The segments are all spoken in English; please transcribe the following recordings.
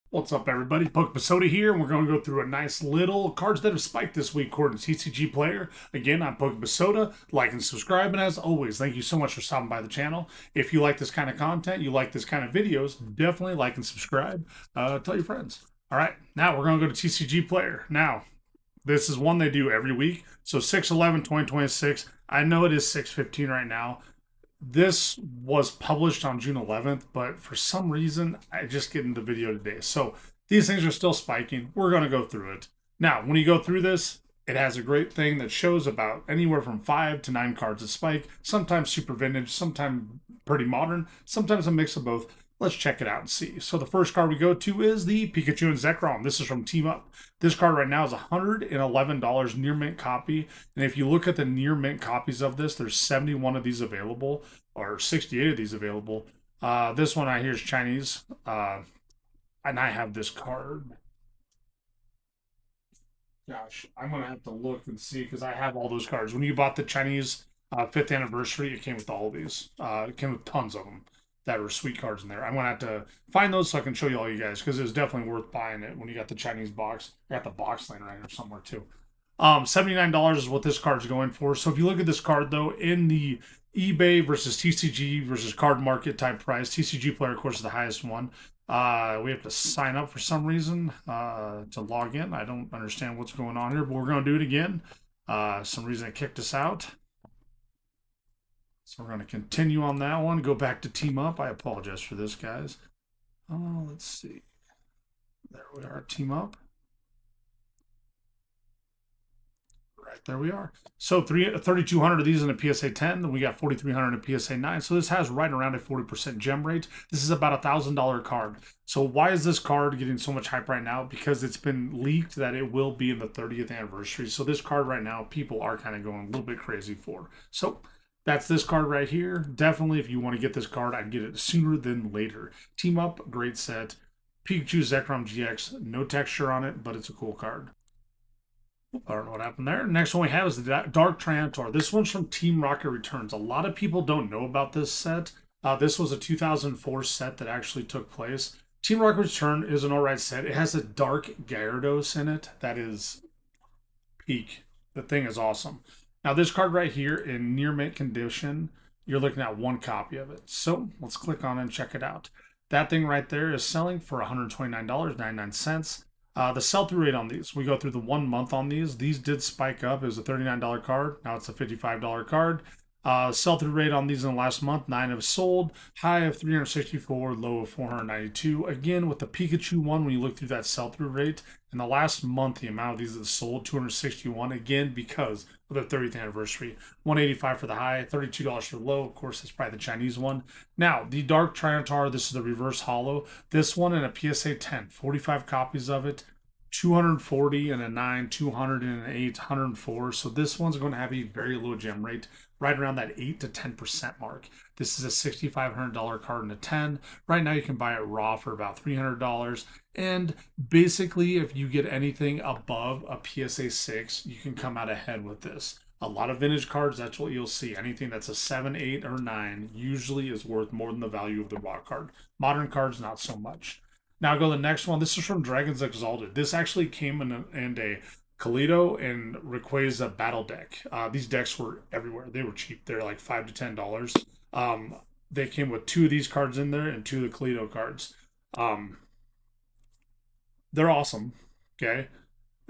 What's up, everybody? PokePsota here, and we're going to go through a nice little cards that have spiked this week according to TCGPlayer. Again, I'm PokePsota. Like and subscribe, and as always, thank you so much for stopping by the channel. If you like this kind of content, you like this kind of videos, definitely like and subscribe. Tell your friends. All right, now we're going to go to TCGPlayer. Now, this is one they do every week. So 6/11/2026. I know it is 6/15 right now. This was published on June 11th, but for some reason, I just get into the video today. So these things are still spiking. We're going to go through it. Now, when you go through this, it has a great thing that shows about anywhere from 5 to 9 cards that spike, sometimes super vintage, sometimes pretty modern, sometimes a mix of both. Let's check it out and see. So the first card we go to is the Pikachu and Zekrom. This is from Team Up. This card right now is $111 near mint copy. And if you look at the near mint copies of this, there's 71 of these available, or 68 of these available. This one I hear is Chinese. And I have this card. Gosh, I'm gonna have to look and see because I have all those cards. When you bought the Chinese 5th anniversary, it came with all of these. It came with tons of them that were sweet cards in there. I'm gonna have to find those so I can show you all you guys because it was definitely worth buying it when you got the Chinese box. I got the box laying around here somewhere too. $79 is what this card's going for. So if you look at this card though, in the eBay versus TCG versus card market type price, TCGPlayer, of course, is the highest one. We have to sign up for some reason to log in. I don't understand what's going on here, but we're going to do it again. Some reason it kicked us out. So we're going to continue on that one. Go back to Team Up. I apologize for this, guys. Let's see. There we are, Team Up. Right, there we are. So 3,200 of these in a PSA 10, and we got 4,300 in a PSA 9. So this has right around a 40% gem rate. This is about $1,000 card. So why is this card getting so much hype right now? Because it's been leaked that it will be in the 30th anniversary. So this card right now, people are kind of going a little bit crazy for. So that's this card right here. Definitely, if you want to get this card, I'd get it sooner than later. Team Up, great set. Pikachu Zekrom GX, no texture on it, but it's a cool card. I don't know what happened there. Next one we have is the Dark Triantor. This one's from Team Rocket Returns. A lot of people don't know about this set. This was a 2004 set that actually took place. Team Rocket Return is an alright set. It has a Dark Gyarados in it that is peak. The thing is awesome. Now this card right here in near mint condition, you're looking at one copy of it. So let's click on it and check it out. That thing right there is selling for $129.99. The sell-through rate on these, we go through the 1 month on these. These did spike up. It was a $39 card. Now it's a $55 card. Sell-through rate on these in the last month, 9 have sold. High of 364, low of 492. Again, with the Pikachu one, when you look through that sell-through rate, in the last month, the amount of these that sold, 261. Again, because of the 30th anniversary. 185 for the high, $32 for the low. Of course, that's probably the Chinese one. Now, the Dark Triantar, this is the reverse hollow. This one in a PSA 10, 45 copies of it. 240 and a 9, 200 and an 8, 104. So this one's going to have a very low gem rate, right around that 8 to 10% mark. This is a $6,500 card in a 10. Right now you can buy it raw for about $300. And basically, if you get anything above a PSA 6, you can come out ahead with this. A lot of vintage cards, that's what you'll see. Anything that's a 7, 8, or 9 usually is worth more than the value of the raw card. Modern cards, not so much. Now I'll go to the next one. This is from Dragons Exalted. This actually came in a Kalido and Rayquaza battle deck. These decks were everywhere. They were cheap. They're like $5 to $10. They came with 2 of these cards in there and 2 of the Kalido cards. They're awesome. Okay.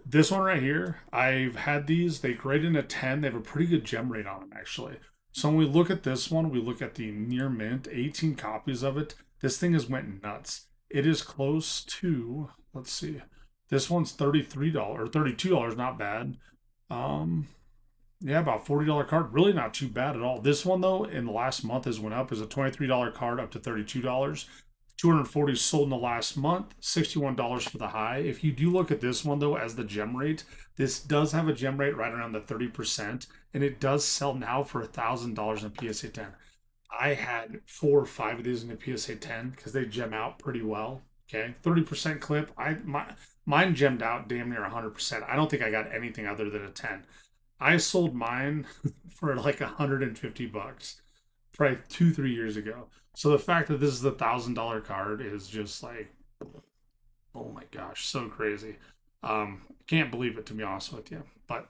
This one right here, I've had these. They grade in a 10. They have a pretty good gem rate on them, actually. So when we look at this one, we look at the near mint, 18 copies of it. This thing has went nuts. It is close to, let's see, this one's $33 or $32, not bad. Yeah, about $40 card, really not too bad at all. This one though, in the last month has went up, is a $23 card up to $32. 240 sold in the last month, $61 for the high. If you do look at this one though as the gem rate, this does have a gem rate right around the 30%, and it does sell now for $1,000 in PSA 10. I had 4 or 5 of these in the PSA 10 because they gem out pretty well. Okay, 30% clip. Mine gemmed out damn near 100%. I don't think I got anything other than a 10. I sold mine for like $150, probably 2, 3 years ago. So the fact that this is the $1,000 card is just like gosh, so crazy. Can't believe it, to be honest with you. But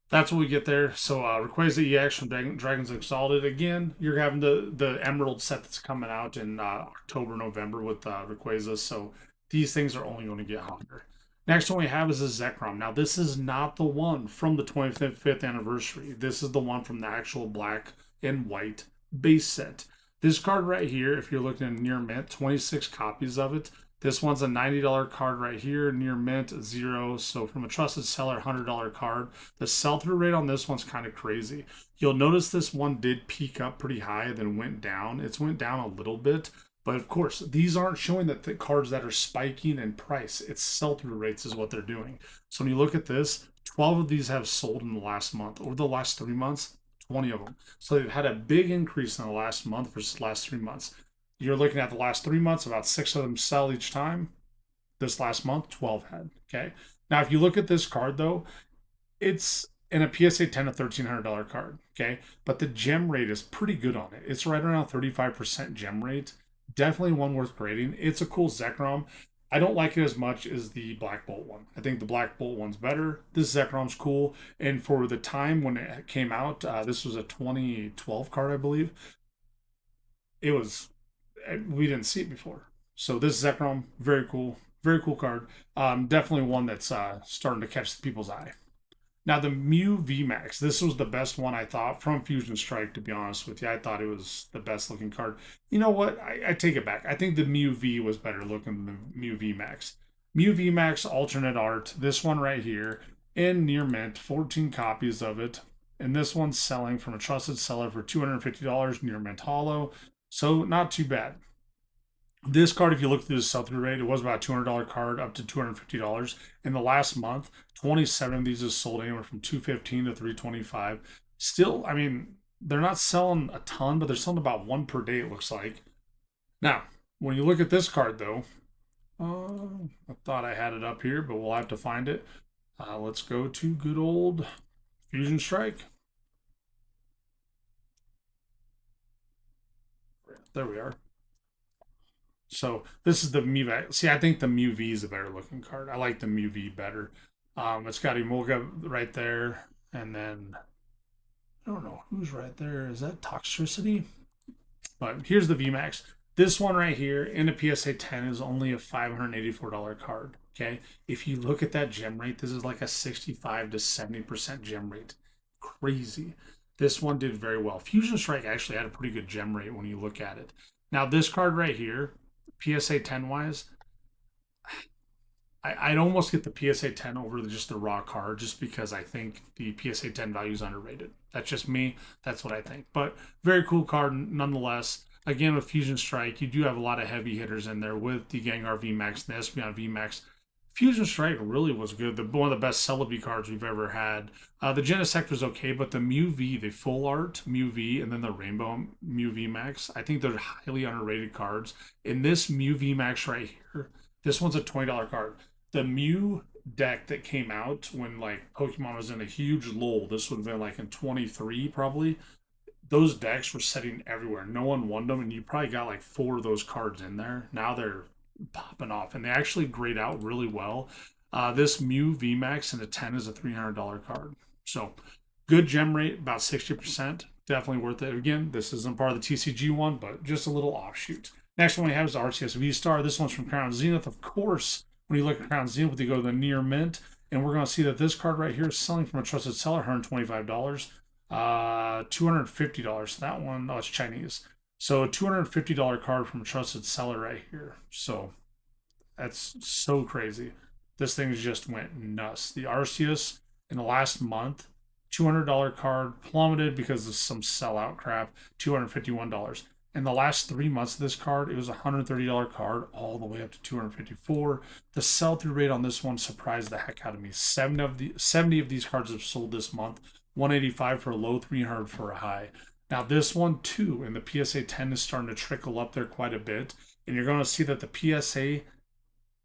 that's what we get there. So Rayquaza EX from Dragons Exalted. Again, you're having the Emerald set that's coming out in October, November with Rayquaza. So these things are only going to get hotter. Next one we have is a Zekrom. Now, this is not the one from the 25th anniversary. This is the one from the actual black and white base set. This card right here, if you're looking at near mint, 26 copies of it. This one's a $90 card right here, near mint, 0. So from a trusted seller, $100 card. The sell-through rate on this one's kind of crazy. You'll notice this one did peak up pretty high, then went down. It's went down a little bit. But of course, these aren't showing that the cards that are spiking in price. It's sell-through rates is what they're doing. So when you look at this, 12 of these have sold in the last month. Over the last 3 months, 20 of them. So they've had a big increase in the last month versus the last 3 months. You're looking at the last 3 months, about 6 of them sell each time. This last month, 12 had. Okay. Now, if you look at this card, though, it's in a PSA 10 to $1,300 card. Okay. But the gem rate is pretty good on it. It's right around 35% gem rate. Definitely one worth grading. It's a cool Zekrom. I don't like it as much as the Black Bolt one. I think the Black Bolt one's better. This Zekrom's cool. And for the time when it came out, this was a 2012 card, I believe. It was, we didn't see it before. So this Zekrom, very cool card. Definitely one that's starting to catch people's eye. Now the Mew VMAX, this was the best one I thought from Fusion Strike, to be honest with you. I thought it was the best looking card. You know what? I take it back. I think the Mew V was better looking than the Mew VMAX. Mew VMAX alternate art, this one right here, in near mint, 14 copies of it. And this one's selling from a trusted seller for $250 near mint hollow. So not too bad. This card, if you look through the sell-through rate, it was about a $200 card up to $250. In the last month, 27 of these is sold anywhere from $215 to $325. Still, I mean, they're not selling a ton, but they're selling about one per day, it looks like. Now, when you look at this card, though, I thought I had it up here, but we'll have to find it. Let's go to good old Fusion Strike. There we are. So this is the Mew. See, I think the Mew V is a better looking card. I like the Mew V better. It's got Emolga right there, and then I don't know who's right there. Is that Toxtricity? But here's the VMAX. This one right here in a PSA 10 is only a $584 card. Okay, if you look at that gem rate, this is like a 65 to 70% gem rate. Crazy. This one did very well. Fusion Strike actually had a pretty good gem rate when you look at it. Now this card right here, PSA 10 wise, I'd almost get the PSA 10 over just the raw card just because I think the PSA 10 value is underrated. That's just me. That's what I think. But very cool card nonetheless. Again, with Fusion Strike, you do have a lot of heavy hitters in there with the Gengar VMAX and the Espeon VMAX. Fusion Strike really was good. One of the best Celebi cards we've ever had. The Genesect was okay, but the Mew V, the full art Mew V, and then the Rainbow Mew VMAX, I think they're highly underrated cards. In this Mew VMAX right here, this one's a $20 card. The Mew deck that came out when like Pokemon was in a huge lull, this would have been like in 23 probably. Those decks were setting everywhere. No one won them, and you probably got like 4 of those cards in there. Now they're popping off, and they actually grade out really well. This Mew VMAX in a 10 is a $300 card. So good gem rate, about 60%. Definitely worth it. Again, this isn't part of the TCG one, but just a little offshoot. Next one we have is RCS VSTAR. This one's from Crown Zenith. Of course, when you look at Crown Zenith, you go to the near mint, and we're going to see that this card right here is selling from a trusted seller, $125. $250. That one, oh, it's Chinese. So a $250 card from a trusted seller right here. So that's so crazy. This thing just went nuts. The Arceus in the last month, $200 card plummeted because of some sellout crap, $251. In the last 3 months of this card, it was a $130 card all the way up to $254. The sell-through rate on this one surprised the heck out of me. 70 of these cards have sold this month, 185 for a low, 300 for a high. Now this one too, in the PSA 10 is starting to trickle up there quite a bit. And you're going to see that the PSA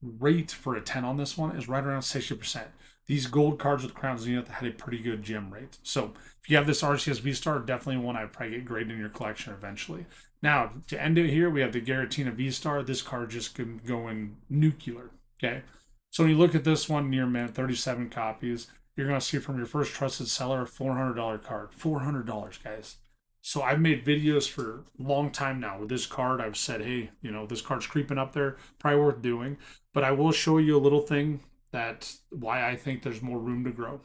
rate for a 10 on this one is right around 60%. These gold cards with Crown Zenith had a pretty good gem rate. So if you have this RCS V-Star, definitely one I'd probably get graded in your collection eventually. Now, to end it here, we have the Giratina V-Star. This card just can go in nuclear. Okay. So when you look at this one near mint, 37 copies, you're going to see from your first trusted seller a $400 card. $400, guys. So I've made videos for a long time now with this card. I've said, hey, you know, this card's creeping up there, probably worth doing. But I will show you a little thing that why I think there's more room to grow.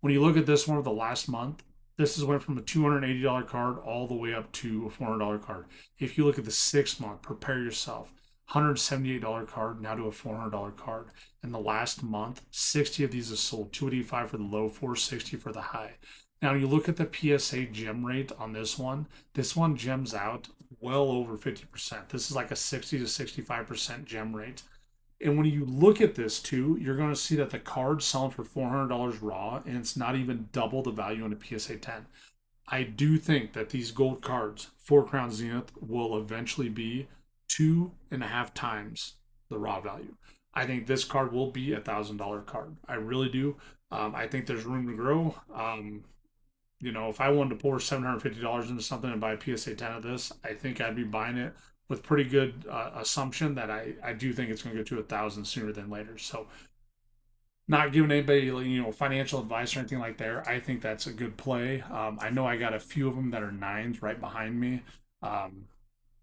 When you look at this one of the last month, this has went from a $280 card all the way up to a $400 card. If you look at the 6 month, prepare yourself. $178 card now to a $400 card. In the last month, 60 of these are sold, 285 for the low, 460 for the high. Now you look at the PSA gem rate on this one gems out well over 50%. This is like a 60 to 65% gem rate. And when you look at this too, you're going to see that the card's selling for $400 raw, and it's not even double the value in a PSA 10. I do think that these gold cards, 4 Crown Zenith, will eventually be 2.5 times the raw value. I think this card will be $1,000 card. I really do. I think there's room to grow. You know, if I wanted to pour $750 into something and buy a PSA 10 of this, I think I'd be buying it with pretty good assumption that I do think it's going to go to 1,000 sooner than later. So, not giving anybody, you know, financial advice or anything like that. I think that's a good play. I know I got a few of them that are 9s right behind me.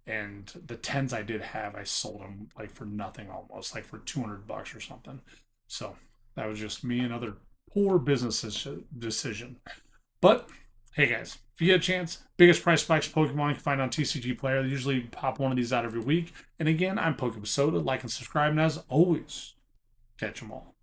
And the 10s I did have, I sold them like for nothing almost, like for $200 or something. So that was just me, another poor business decision. But hey guys, if you get a chance, biggest price spikes Pokemon you can find on TCGPlayer. They usually pop one of these out every week. And again, I'm PokePsota. Like and subscribe, and as always, catch them all.